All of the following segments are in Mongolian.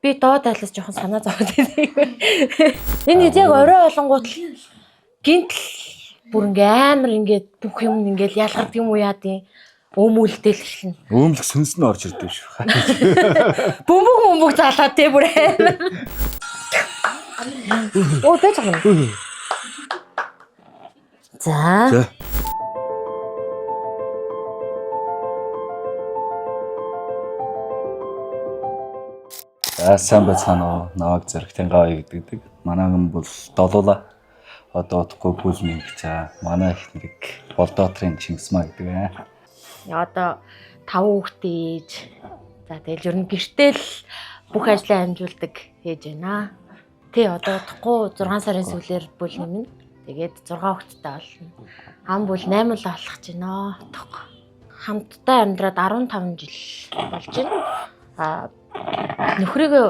Би доод айлаас жоохон санаа зовоод байна. Энэ яг орой олонгууд л гинтл бүр амар ингээд бүх юм ингээд ялгардаг юм уу яа тийм өмүүлдэл эхэлнэ. Өмлөх сүнс нь орж ирдэг шүү. Бөмбөг залаад тий бүр амар. Оо байж байгаа юм. За. Сайн байцгаана уу? Наваг зэрэгтэн гавь гэдэг. Манайхан бол долуула. Одоо утгагүй бүл нэгж манай их нэрийг Болдоотрын Чингисмаа гэдэг. Одоо 5 хүүхдээ ээж. За тэгэл ер нь гэртэл бүх ажлаа амжуулдаг ээж байна. Тий одоо утгагүй 6 сарын сүүлээр бүл нэмнэ. Тэгээд 6 хүүхэдтэй болно. Ам бол 8 л болох гэж байна. Утгагүй. Хамтдаа амьдраад 15 жил болж байна. Нөхрийгөө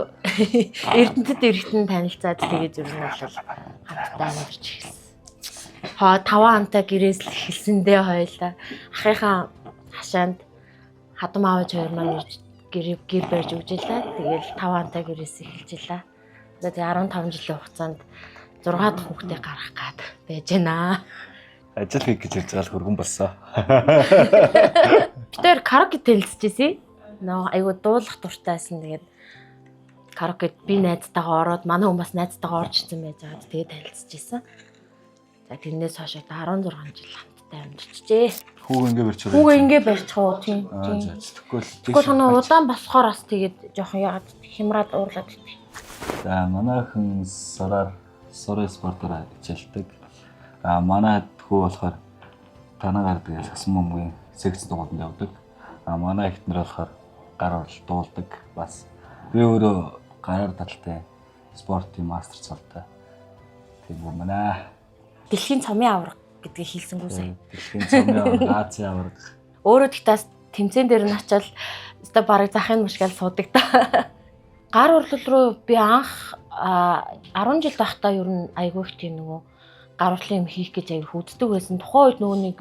Эрдэнэтэд эрэхтэн танилцаад тэгээд ер нь бол хамтдаа амьдарч ирсэн. 5 антай гэрээс л эхэлсэндээ хоёлаа. Ахыхаа хашаанд хадам аавч хоёр маань гэр барьж өгжилээ. Тэгээл 5 антай гэрээс эхэлжилээ. Тэгээд 15 жилийн хугацаанд 6 дахь хүүхдээ гаргах гад байж байна. Ажил хийх гэж ярьж байгаа л хөргөн болсон. Бид тэр караоке танилцчихсэн. Айгу дуулах дуртайсан. Тэгээд караокед би найзтайгаа ороод манай хүн бас найзтайгаа орж ирсэн байж байгаа. Тэгээд танилцчихсан. За тэрнээс хойш 16 жил хамтдаа амьдарчжээ. Хүүг ингээ барьж байгаа. Хүүг ингээ барьчих уу тийм. Тэгвэл удаан болохоор бас тэгээд жоохон яагаад хямраад уурлаад идэв. За манайхан сурын спортоор хичээлдэг. Манай хүү болохоор танаагаар тэгээд сасан бөмбөгийн секц дугуйд явдаг. Манай ихтнэр болохоор гар оролт дуулдаг бас. Би өөрөө гараар талтай спортын мастер цолтой. Тийм үү мэнэ. Дэлхийн цомын аварга гэдгийг хэлсэнгүү сая. Дэлхийн цомын аварга, Азийн аварга. Өөрөө тэгтээс тэмцээн дээр нь очил өстой бараг захын мушгаал суудаг та. Гар урлал руу би анх 10 жил байхдаа ер нь айгүй их тийм нөгөө гар урлалын юм хийх гэж аяг хүддэг байсан. Тухайн үед нөгөө нэг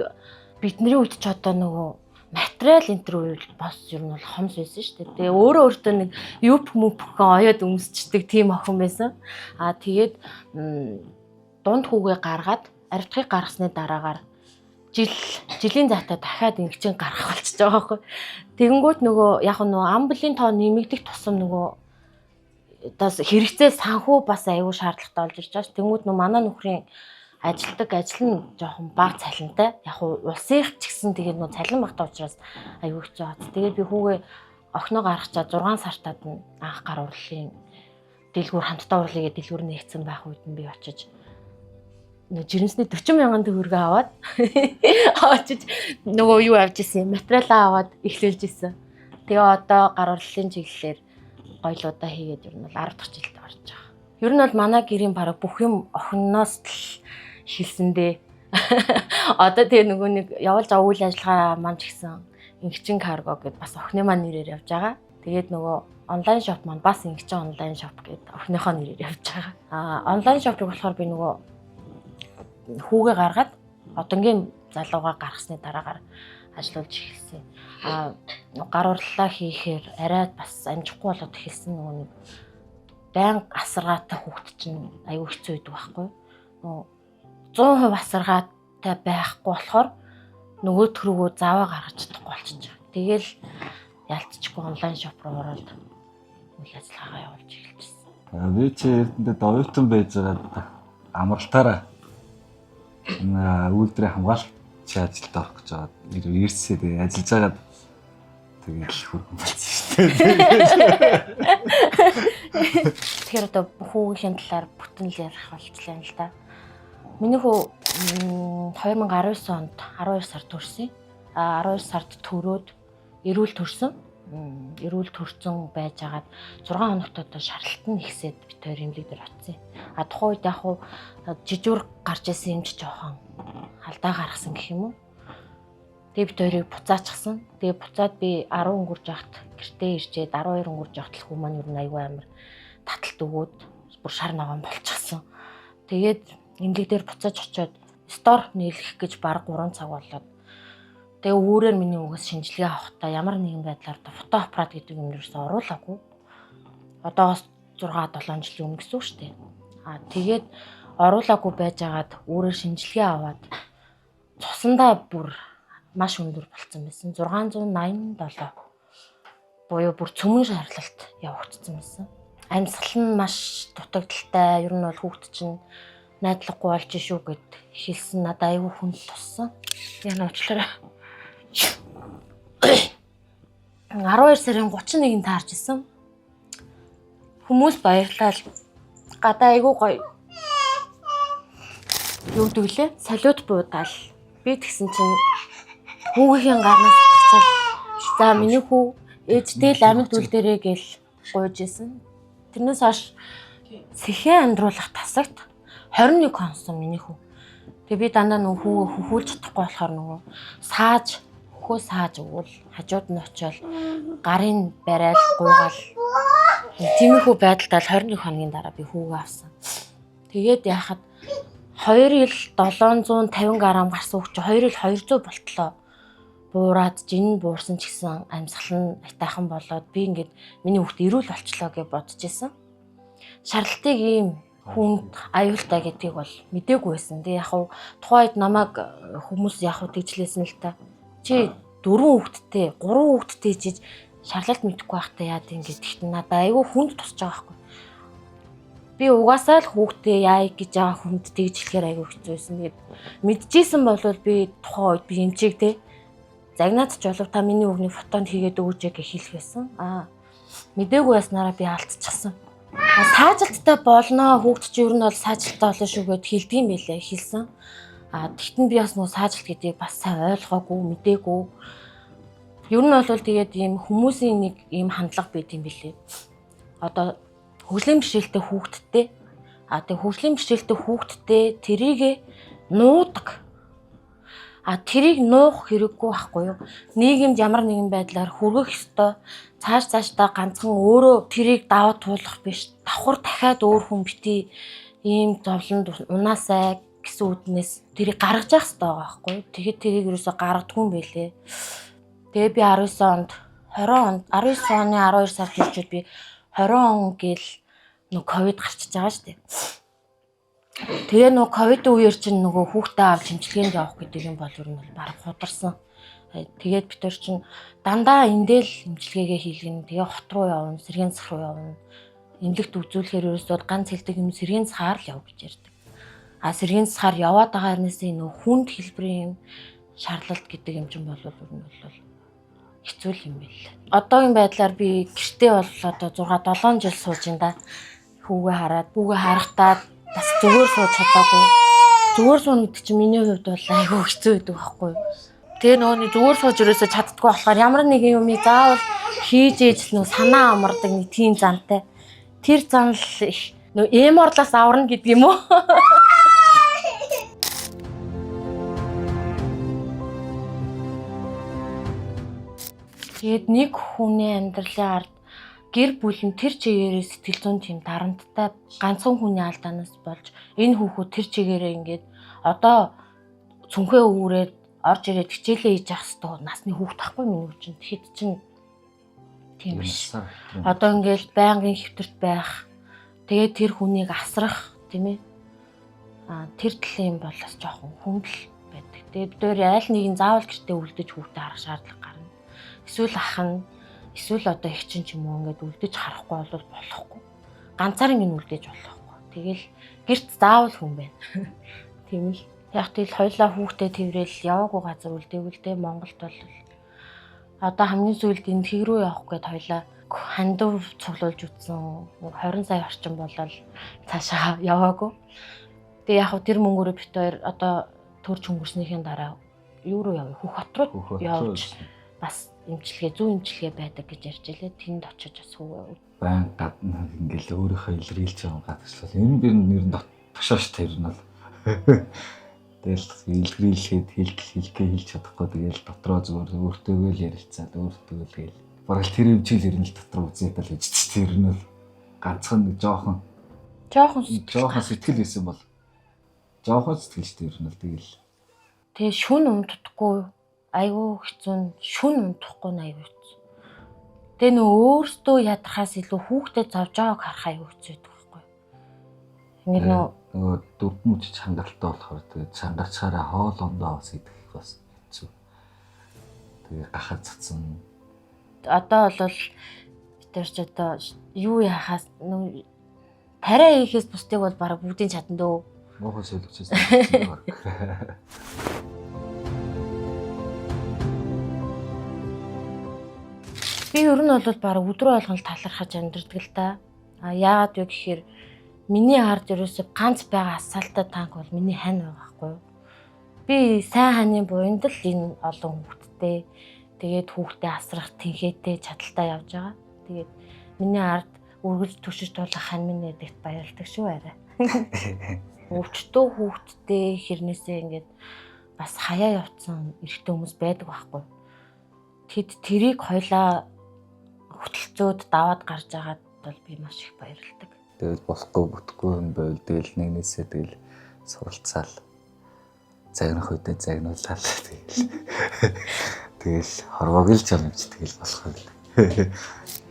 бидний үед ч одоо нөгөө материал интервью бас ер нь бол хомс байсан шүү дээ. Тэгээ өөртөө нэг юп мөпхөн оёод өмсчдэг тийм охин байсан. Тэгээд дунд хүүгээ гаргаад аривтгыг гаргасны дараагаар жилийн зайтай дахиад ингэчин гарах болчихж байгаа байхгүй. Тэгэнгүүт нөгөө яг нөгөө амбулын тоо нэмэгдэх тусам нөгөө тас хэрэгцээ санхүү бас аюул шаардлагатай болж ирж байгаа. Тэнгүүд нөгөө манай нөхрийн ажилдаг ажил нь жоохон бага цалинтай. Яг улсынх ч гэсэн тэгээд нөө цалин багтаа учраас аюу хэцүү бат. Тэгээд би хүүгээ охиноо гаргачаад 6 сартаад нь анх гар урлалын дэлгүүр хамтдаа урлалыгээ дэлгүүр нээсэн байх үед нь би очиж жирэмсний 40 мянган төгрөгөө аваад очиж нөгөө юу авч ирсэн материалаа аваад эхлүүлж ирсэн. Тэгээ одоо гар урлалын чиглэлээр гоёлуудаа хийгээд ер нь бол 10 дахь жилд орж байгаа. Ер нь бол манай гэрийн бараг бүх юм охиноос л хэлсэндээ. Одоо тэгээ нөгөө нэг явуулж байгаа үйл ажиллагаа маань ч гэсэн Ингчин карго гэдээ бас охины маань нэрээр явж байгаа. Тэгээд нөгөө онлайн шоп маань бас Ингчин онлайн шоп гэдэг охиныхоо нэрээр явж байгаа. Онлайн шопыг болохоор би нөгөө хүүгээ гаргаад одонгийн залууга гаргасны дараагаар ажиллаж эхэлсэн. Гар урлалаа хийхээр арай бас амжихгүй болоод эхэлсэн нөгөө нэг байнга асаргаатай хүүхэд чинь аюу хэцүү байдаг байхгүй юу? 100% асаргаатай байхгүй болохоор нөгөө төрөөгөө заваа гаргаж чадахгүй болчихж байгаа. Тэгэл ялцчихгүй онлайн шоп руу ороод үйл ажиллагаагаа явуулж эхэлчихсэн. Би чи Эрдэнэтэд оюутан байж байгаа амралтаараа үйлдвэрийн хамгаалагч ажилд орох гэж байгаа. Ирсээ тэгээ ажиллаж байгаа. Тэгэл хөргөн болсон шүү дээ. Тэгэхээр одоо хүүгийн талаар бүтэн л ярих болчихлоо юм л да. Миний хүү 2019 онд 12 сард төрсөн. 12 сард төрөөд эрүүл төрсөн. Эрүүл төрсөн байж хагаад 6 хоногт одоо шаргалт нь ихсээд бид хоёр эмнэлэг дээр очив. Тухайн үед яг хуу жижүүр гарч исэн юм ч жоохон халдаа гаргасан гэх юм уу. Тэгээ бид хоёрыг буцаачихсан. Тэгээ буцаад би 10 өнгөрж явахт гэртээ ирчээд 12 өнгөрж явахт л хүмүүс маань юу аюу амар таталт өгөөд бүр шар ногоон болчихсон. Тэгээд эмнэлэг дээр буцааж очиод стор нийлэх гэж баг 3 цаг болоод тэгээ өөрөөр миний угаас шинжилгээ авахдаа ямар нэгэн байдлаар фото аппарат гэдэг юм ерөөсөө оруулаагүй. Одоогоос 6-7 жилийн өмнө гэсэн үг шүү дээ. Тэгээд оруулаагүй байжгаад өөрөөр шинжилгээ аваад цусандаа бүр маш өндөр болцсон байсан. 687 буюу бүр цөмөн шарлалт явагдсан байсан. Амьсгал нь маш дутагдaltaй. Ер нь бол хүүхэд чинь найдлагагүй болж шүү гэд хэлсэн. Надад аюу хүнд туссан. Яна уучлаарай. 12 сарын 31-нд таарч исэн. Хүмүүс баярлал. Гадаа аюу гоё. Юу гэдэг лээ? Салют буудаал. Би тэгсэн чинь хүүгийн гарнаас татчихал. За миний хүү ээжтэй л амьд үл дээрээ гэл гуйж исэн. Тэрнээс хойш сэхэн амьдруулах тасагт 21 консон миний хүү. Тэгээ би дандаа хүүгээ хөхүүлж чадахгүй болохоор хөхөө сааж өгвөл хажууд нь очиод гарын барайл гуйгаал. Тиймэрхүү байдалтай 21 хоногийн дараа би хүүгээ авсан. Тэгээд яхад 2 ил 750 грамм гарсан хүүхд чи 2 ил 200 болтлоо. Буураад жин буурсан ч гэсэн амьсгал нь айтайхан болоод би ингээд миний хүүхд эрүүл болчлоо гэж бодож исэн. Шарлалтыг ийм хүнд аюултай гэдгийг бол мдээгүй байсан. Тэгээ яг тухайд намайг хүмүүс яг тэгжлээсэн л та. Чи 4 хүүхэдтэй 3 хүүхэдтэй чиж шарлалт мэдэхгүй байхдаа яад ингээд тэгтэн надад аюу хүнд тусч байгаа байхгүй. Би угаасаа л хүүхдээ яа гэж байгаа хүнд тэгж хэлэхээр аюу хэцүү байсан. Тэгээд мэдчихсэн бол би тухайн үед би эмчиг те загнаад ч болов та миний өгний фотонд хийгээд өгөөч гэж хэлэх байсан. Мдээгүй байснараа би алдчихсан. Саажилттай болно. Хүүхд чи ер нь бол саажилттай болно шүү гэд хэлдэг юм байлээ хэлсэн. Тэгтэн би бас нөгөө саажилт гэдгийг бас сайн ойлгоогүй, мдээгүй. Ер нь бол тэгээд ийм хүмүүсийн нэг ийм хандлага байд юм билээ. Одоо хөгжлийн бэрхшээлтэй хүүхдтэй тэг хөгжлийн бэрхшээлтэй хүүхдтэй тэрийг нуудаг. Тэрийг нуух хэрэггүй байхгүй юу? Нийгэмд ямар нэгэн байдлаар хүргэх ёстой. Цаашдаа ганцхан өөрөө тэрийг даваад туулах биш. Давхар дахиад өөр хүн бити ийм зовлонд унаасай гэсэн үднээс тэрийг гаргаж явах ёстой байгаа байхгүй юу? Тэгээд тэрийг ерөөсө гаргадгүй юм байлээ. Тэгээ би 19 оны 12 сард ирчүүд би 20 он гэл ковид гарчиж байгаа шүү дээ. Тэгээ ковидын үеэр чинь хүүхдээ авч хэмжлэгэнд явах гэдэг юм бол ер нь баг хударсан. Тэгээд бид нар чинь дандаа эндэл хэмжлэгээ хийлгэн. Тэгээ хот руу явна, сэргийн цах руу явна. Эмнэлэгт үзүүлэхээр ерөөсөө ганц хэлдэг юм сэргийн цахаар л яв гэж ярьдаг. Сэргийн цахаар яваад байгаа хэрнээсээ хүнд хэлбэрийн шаарлалт гэдэг юм чинь бол ер нь бол хэцүү юм байл. Одоогийн байдлаар би гэртээ бол одоо 6-7 жил сууж ин да. Хүүгээ харахтаа бас зүгээр сууж чадаагүй. Зүгээр суuna гэдэг чинь миний хувьд бол айгүй хэцүү байдаг байхгүй юу. Тэгээ нөгөө зүгээр сууж өрөөсө чаддгүй болохоор ямар нэгэн юмыг заавал хийж ээж л санаа амардаг нэг тийм зантай. Тэр зан л эморлоос аварна гэдэг юм уу? Тэгээд нэг хүний амьдралын ард гэр бүл нь тэр чигээрээ сэтгэл зүйн тийм дарамттай ганцхан хүний алдаанаас болж энэ хүүхэд тэр чигээрээ ингээд одоо цүнхээ үүрээд орж ирээд хичээлээ хийж явах хэвээр насны хүүхэд тахгүй миний үчин. Тэгэхэд чинь тийм биш. Одоо ингээд байнгын хэвтэрт байх. Тэгээд тэр хүнийг асрах тийм ээ. Тэр төлөв юм бол бас жоохон хүндэл байдаг. Тэгээд бид өөр аль нэг нь заавал гэртээ үлдэж хүүхдээ харах шаардлага гарна. Эсвэл ах нь эсвэл одоо их чинь ч юм уу ингээд үлдэж харахгүй бол болохгүй. Ганцаар ингэ үлдээж болохгүй. Тэгэл гэрт заавал хүн байна. Тийм л. Яг тэгэл хоёлаа хүүхдээ тэрэл яваагүй газар үлдээгүүл дээ Монголд бол одоо хамгийн сүүлд энэ тэг рүү явах гээд хоёлаа хандив цуглуулж үтсэн 20 сая орчим болол цаашаа яваагүй. Тэгээ яг тэр мөнгөөрөө бит хоёр одоо төрж хөнгөрснийхээ дараа юу руу явъя? Хөх хот руу явж бас эмчилгээ зүүн эмчилгээ байдаг гэж ярьж илээ. Тэнд очиж бас хүүгээ байн гадна ингээл өөрийнхөө илэрхийлж байгаа гадагшлал энэ бэр нэр нь тушааш тэр нь бол тэгэл илэрхийлэхэд хэлхээ хэлж чадахгүй тэгэл дотроо зүгээр өөртөөгөө л ярилцаад өөртөө л гээл бараг тэр хэмжээл ирнэл дотор үзээд л ижиж тэр нь бол ганцхан нэг жоохон сэтгэл байсан бол жоохон сэтгэлч тэр нь л тэгэл тэгээ шүн унтдаггүй айгүй хэцүү шүн унтахгүй айгүй хэцүү. Тэгээ өөртөө ядрахаас илүү хүүхдэд зовж байгааг харах аюу хэцүү байдаг байхгүй. Ингээд нөгөө дөрвөн үжиж хангалттай болохоор тэгээд чангарчаараа хоолондоо бас идэх бас хэцүү. Тэгээ гахаад цацсан. Одоо бол тэрч одоо юу яхаас тариа хийхээс бусдыг бол бараг бүгдийг чадна дөө. Муухай солигчсэн. Би ер нь бол бараг өдрөө болгон талархаж амьдэрдэг л та. Яагаад вэ гэхээр миний ард ерөөсөө ганц байгаа асаалтаа танк бол миний хань байгаа байхгүй юу? Би сайн ханы буйнд л энэ олон хүүхэдтэй тэгээд хүүхдээ асрах тэнхээтэй чадaltaа явж байгаа. Тэгээд миний ард үргэлж түшиж тулах хань минь гэдэгт баярлдаг шүү арай. Өвчтөө хүүхдтэй хэрнээсээ ингээд бас хаяа явцсан эрэгтэй хүмүүс байдаг байхгүй. Тэд тэрийг хойлоо хөтөлцөөд даваад гарч байгаад бол би маш их баярлдаг. Тэгэл болохгүй бүтэхгүй юм байвал тэгэл нэгнээсээ тэгэл суралцаал. Загнах үедээ загнуулаад тэгэл хорвоог л чамж тэгэл болох юм.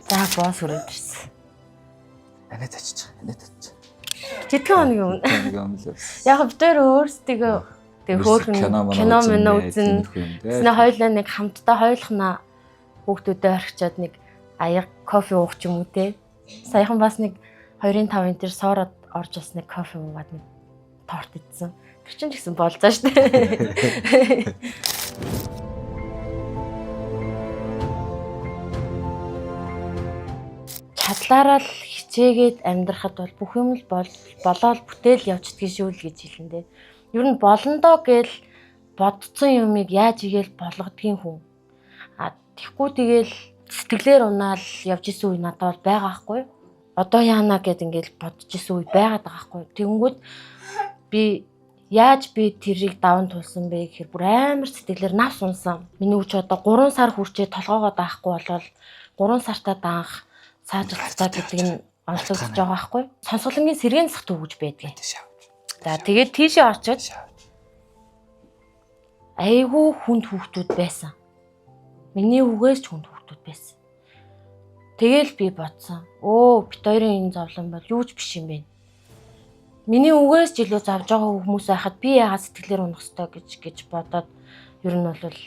За босс хүрээдэрсэн. Анаа тачиж. Жидгэн хоног юм. Яг бид тэр өөрсдөө тэг хөөхн кино мөн үзэн. Тэснэ хоёлаа нэг хамтдаа хойлохнаа хүүхдүүдэд орхичоод нэг аяг кофе уух ч юм уу те. Саяхан бас нэг 2-5 энэ төр соороод орж бас нэг кофе уугаад нэг торт идсэн. Тэр чинь ч гэсэн болзаа штэ. Чадлаараа л хичээгээд амьдрахад бол бүх юм л болоод бүтээл явчихдгийг шүү л гэж хэлэндээ. Ер нь болондоо гэл бодцсон юмыг яаж игээл болгодгийн хүн. Тэгэхгүй тэгэл сэтгэлээр унаал явж исэн үе надад бол байгаа хгүй. Одоо яана гэд ингээл бодож исэн үе байгаад байгаа хгүй. Тэнгүүд би яаж би тэрийг даван тулсан бэ гэхээр бүр амар сэтгэлээр навс унсан. Миний үуч одоо 3 сар хүрчээ толгоогоо даахгүй болвол 3 сартаа даах саажилттай гэдэг нь онцлогдож байгаа байхгүй. Сонсголонгийн сэргийн зах төвөж байдгийг. За тэгээд тийшээ очиод айгүй хүнд хүүхдүүд байсан. Миний үгээс ч хүнд хүүхдүүд байсан. Тэгэл би бодсон. Бит хоёрын энэ зовлон бол юу ч биш юм бэ. Миний үгээс ч илүү завж байгаа хүмүүс байхад би яагаад сэтгэлээр унах ёстой гэж бодоод ер нь бол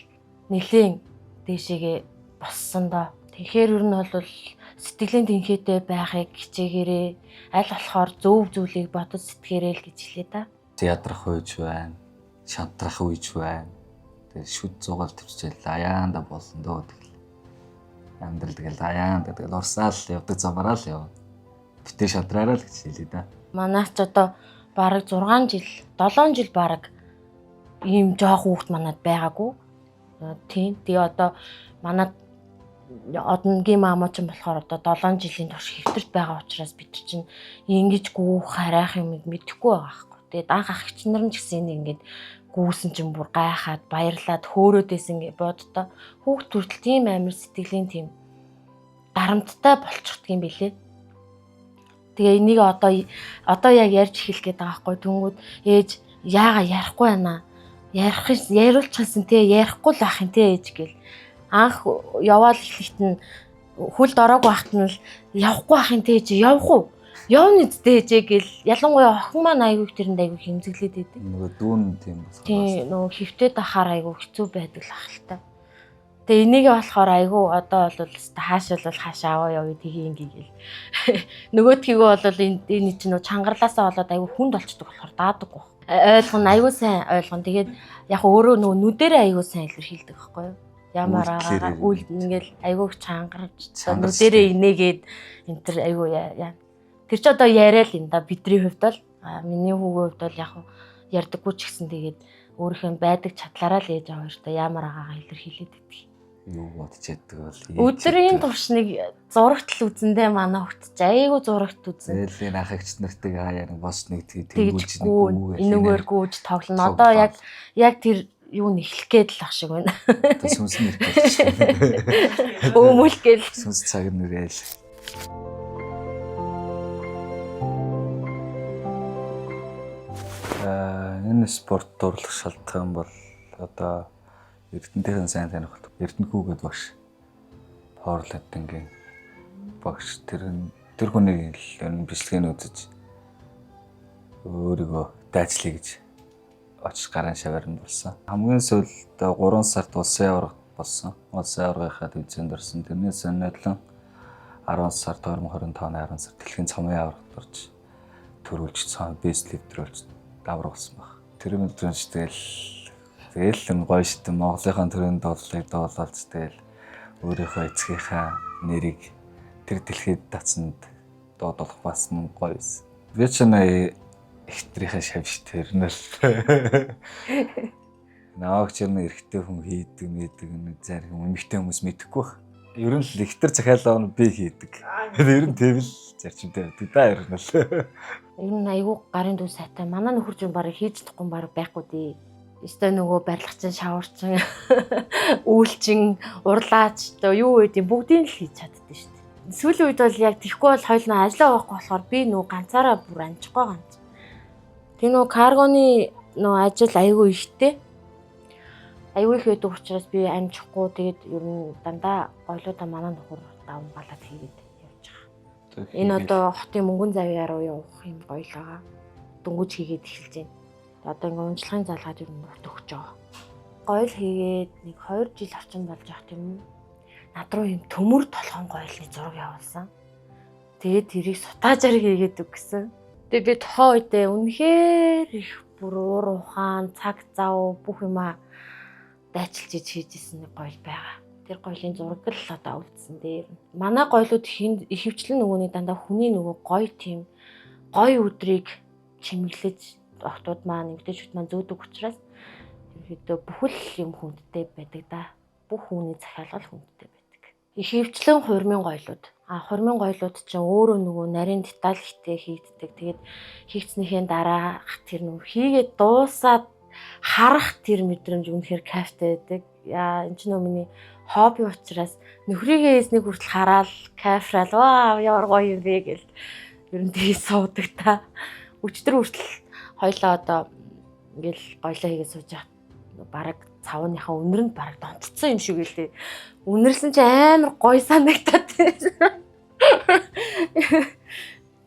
нэлээд дээшээгээ боссон доо. Тэгэхээр ер нь бол сэтгэлийн тэнхээтэй байхыг хичээгээрээ аль болохоор зөв зүйлийг бодож сэтгэрээ л гэж хэлээ да. Ядрах үеч байна. Шантрах үеч байна. Тэгээ шүд зугаал төвчээл аяанда болсон дөө тэгэл. Амьдрал тэгэл аяанда тэгэл урсаал явдаг замаараа л яв. Битээ шантраараа л гэж хэлээ да. Манайч одоо бараг 6 жил, 7 жил бараг ийм жоох хүүхд манад байгаагүй. Тийм. Тэгээ одоо манад одногийн маамаа ч болохоор одоо 7 жилийн турш хэвтэрт байгаа учраас бид чинь ингэж гүүх харайх юм мэдэхгүй байгаа байхгүй. Тэгээд анх ах эгч нар нь ч гэсэн ингээд гүүсэн чинь бүр гайхаад баярлаад хөөрөөдөөс ингээд боддоо хүүхд төртөл тийм амар сэтгэлийн тийм дарамттай болчихдг юм билээ. Тэгээ энийг одоо яг ярьж эхэлэх гээд байгаа байхгүй. Тэнгүүд ээж яага ярихгүй байна. Яриулчихсан те ярихгүй л ах юм те ээж гэл. Анх яваал эхлэхт нь хөлд ороог байхт нь л явахгүй ах юм те ээж явах уу? Явна үсттэй ээжээ гэл ялангуяа охин маань айгүй тэрэнд айгүй хэмзэглээд байдаг. Нөгөө дүүн тийм болох. Тийм нөгөө хөвтөд ахаар айгүй хэцүү байдаг л ах л та. Тэгээ энийг болохоор айгүй одоо бол хаашаа бол хаашаа аваа явъя тгий ингээл. Нөгөөдхийгөө бол энэ чинь чангарлаасаа болоод айгүй хүнд болчдөг болохоор даадаггүй. Ойлгон айгүй сайн ойлгон. Тэгээд яг өөрөө нөгөө нүдэрээ айгүй сайн илэрхийлдэг байхгүй юу? Ямар агаа үл ингээл айгүй чангарч нүдэрээ инээгээд энэ төр айгүй яа. Тэр чи одоо яриа л юм да бидний хувьд бол миний хүүгийн хувьд бол яг ярьдаггүй ч гэсэн тэгээд өөрийнхөө байдаг чадлаараа л ээж аваа хоёртой ямар агаагаа илэрхийлээд байдаг. Юу бодож яддаг бол өдрийн турш нэг зурагтл үзэндээ манай хөгтч айгүй зурагт үзэн. Тэгэл энэ ах эгч нартай яаран бос нэг тэгүүлж нэг энүүгээр гүйж тоглоно. Одоо яг тэр юу нэхлэх гээд л ах шиг байна. Одоо сүнс нэр гэж. Өөмөл гээл. Сүнс цаг нүрэл. Энэ спорт дурлах шалтгаан бол одоо Эрдэнэтийн сайн таних Эрдэнэхүүгээд багш Хорлоод ингийн багш тэр хүний л бичлэгийн үзэж өөрийгөө дайчлая гэж очиж гарын шаварнд болсон. Хамгийн сүүлд 3 сард улсын аварга болсон. Улсын аваргынхаа төвчөнд орсон. Тэрнээс нөлөө 10 сард 2025 оны 10 сард дэлхийн цомын аваргад орж төрүүлж цаан бест лидерүүлж давраг болсон баг. Тэр мэдрэмж тэгэл гоё шít Монголынхаа төрөнд доололж тэгэл өөрийнхөө эцгийнхаа нэрийг тэр дэлхийд татсанд дуудах бас мөн гоё байсан. Би ч нэ ихтрийнхээ шавж тэрнэл нааг ч юм эрэгтэй хүн хийдэг зарим эмэгтэй хүмүүс мэдэхгүй баг. Ер нь л ихтер захиалаа би хийдэг. Ер нь тэвэл зарчимтай байдаг да ер нь л. Ер нь айгүй гарын дүн сайтай. Манай нөхөр чинь барыг хийж чадахгүй барыг байхгүй дээ. Эсвэл нөгөө барилгачин, шаварчин, үйлчин, урлаач юу гэдэг бүгдийг л хийж чаддсан шүү дээ. Сүүлийн үед бол яг тийхгүй бол хоёулаа ажиллаа байхгүй болохоор би нөгөө ганцаараа бүр амжихгүй ганц. Тэр нөгөө каргоны нөгөө ажил айгүй ихтэй. Айгүй их байдаг учраас би амжихгүй тэгээд ер нь дандаа гойлуудаа манай нөхөр даван балаад хийгээд явж байгаа. Энэ одоо хотын мөнгөн завьяа руу явах юм гоёлоо. Дөнгөж хийгээд эхэлж байна. Одоо ингээ унжлагын залгаад ер нь нөхд өгч байгаа. Гоёл хийгээд нэг 2 жил орчим болж явах юм. Над руу юм төмөр толгоон гоёлны зураг явуулсан. Тэгээд тэрийг сутаажаар хийгээд өгсөн. Тэгээд би тухайн үедээ үнэхээр их бүр уур ухаан, цаг зав бүх юмаа дайчилж хийжсэн нэг гоёл байгаа. Тэр гоёлын зураг л одоо өвдсөн дээр. Манай гоёлууд ихэвчлэн нөгөөний дандаа хүний нөгөө гоё тийм гоё өдрийг чимэглэж охтууд маань эмэгтэйчүүд маань зөөдөг учраас ерөөдөө бүхэл юм хүндтэй байдаг да. Бүх хүний захиалгал хүндтэй байдаг. Ихэвчлэн хурмын гоёлууд. Хурмын гоёлууд чинь өөрөө нөгөө нарийн деталь ихтэй хийгддэг. Тэгээд хийгдснийхээ дараа тэр нөгөө хийгээд дуусаад харах тэр мэдрэмж үнэхээр кайфтай байдаг. Энэ ч нөө миний хобби учраас нөхрийгээ эснийг хүртэл хараад кайфрал вау ямар гоё юм бэ гэл ер нь тгий суудаг та. Өчтөр хүртэл хоёлаа одоо ингээл гоёлоо хийгээд сууж яхад бараг цавныхаа өнөр нь бараг донтцсон юм шиг үлээ. Үнэрлсэн чи амар гоё санагдаад.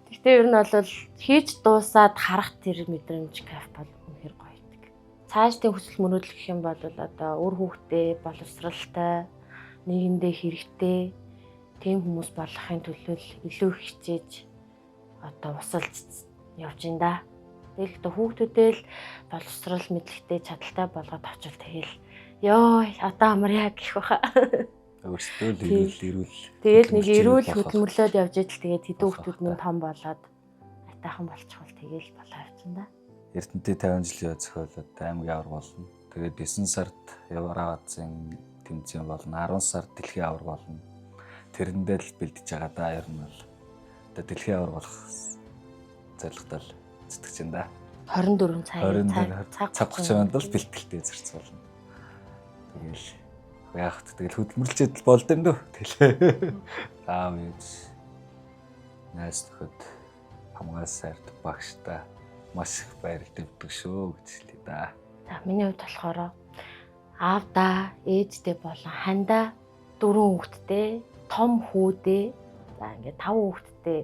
Гэхдээ ер нь бол хийж дуусаад харах тэр мэдрэмж кайф бол үнэхээр гоё байдаг. Цаашдын хүсэл мөрөөдөл гэх юм бол одоо өөр хүүхдээ боловсралтай, нийгэмдээ хэрэгтэй тийм хүмүүс болохын төлөө илүү хичээж одоо усалж явж ин да. Тэгэл одоо хүүхдүүдээ л боловсрал мэдлэгтэй чадaltaй болгоод авчвал тэгэл ёо одоо амар яг гэх баха. Өөрсдөө л ирүүл. Тэгэл нэг ирүүл хөдөлмөрлөд явж идэл тэгээд хэдэн хүүхдүүд минь том болоод айтаахан болчихвол тэгэл болоо явчихна да. Эрдэнэтэй 50 жилийн зохиолоод аймгийн аварга болно. Тэгээд 9 сард Евразийн тэмцээн болно. 10 сард дэлхийн аварга болно. Тэрэндээ л бэлдэж байгаа да ер нь бол. Одоо дэлхийн аварга болох зорилготой л зүтгэж байна да. 24 цаг 30 л бэлтгэлтэй зэрц болно. Тэгэл яах вэ? Тэгэл хөдөлмөрлөжэд л болд юм дөө. Тэгэл аав ээж найс нөхөд хамгаас сайрд багштай маш их баярлалтай өгдөг шүү гэж хэлээ да. За миний хувьд болохоор аавда, ээжтэй болон хандаа 4 хүүхэдтэй, том хүүдээ, за ингээд 5 хүүхэдтэй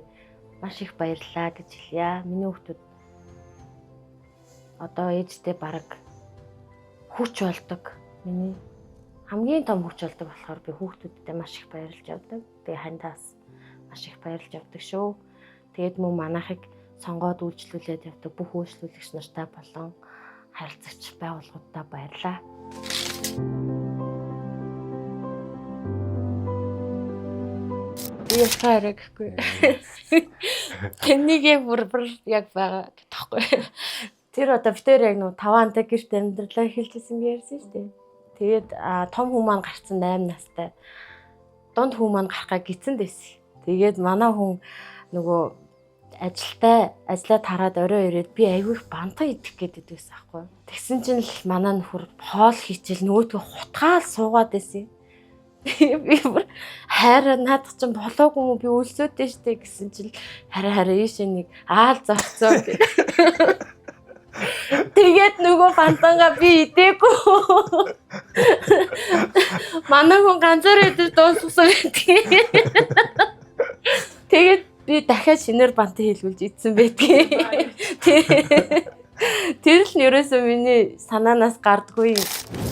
маш их баярлалаа гэж хэлье. Миний хүүхдүүд одоо ээжтэй бараг хүч болдог. Миний хамгийн том хүч болдог болохоор би хүүхдүүдтэй маш их баярлж явдаг. Би хандаас маш их баярлж явдаг шүү. Тэгээд мөн манайхыг сонгоод үйлчлүүлээд явдаг бүх үйлчлүүлэгч нартай болон харилцагч байгууллагуудтай баярлалаа. Би яхаарэггүй. Тэнийг яг бүр яг байгаа гэхгүй. Тэр одоо битээр яг нөө 5 антай гэрт амьдралаа эхэлжсэн ярьсан шүү дээ. Тэгээд том хүн маань гарцсан 8 настай. Дунд хүн маань гарахаа гисэнд байсан. Тэгээд манай хүн нөгөө ажлаа тараад орой ирээд би айгүй их бантан идэх гээд байсан аахгүй. Тэгсэн чинь л манай нөхөр хоол хийчихэл нөгөөдгөө хутгаал суугаад байсан. Би хайраа наадах чинь болоогүй юм би өлсөөдөө штэ гэсэн чинь хараа ийшээ нэг аал зарцсан. Тэгээд нөгөө бантанга би идээгүй. Манай хүн ганцаар идэж дууссан байдгийг. Тэгээд би дахиад шинээр бантан хийлгүүлж идсэн байдгийг. Тэр л ерөөсөө миний санаанаас гардгүй юм.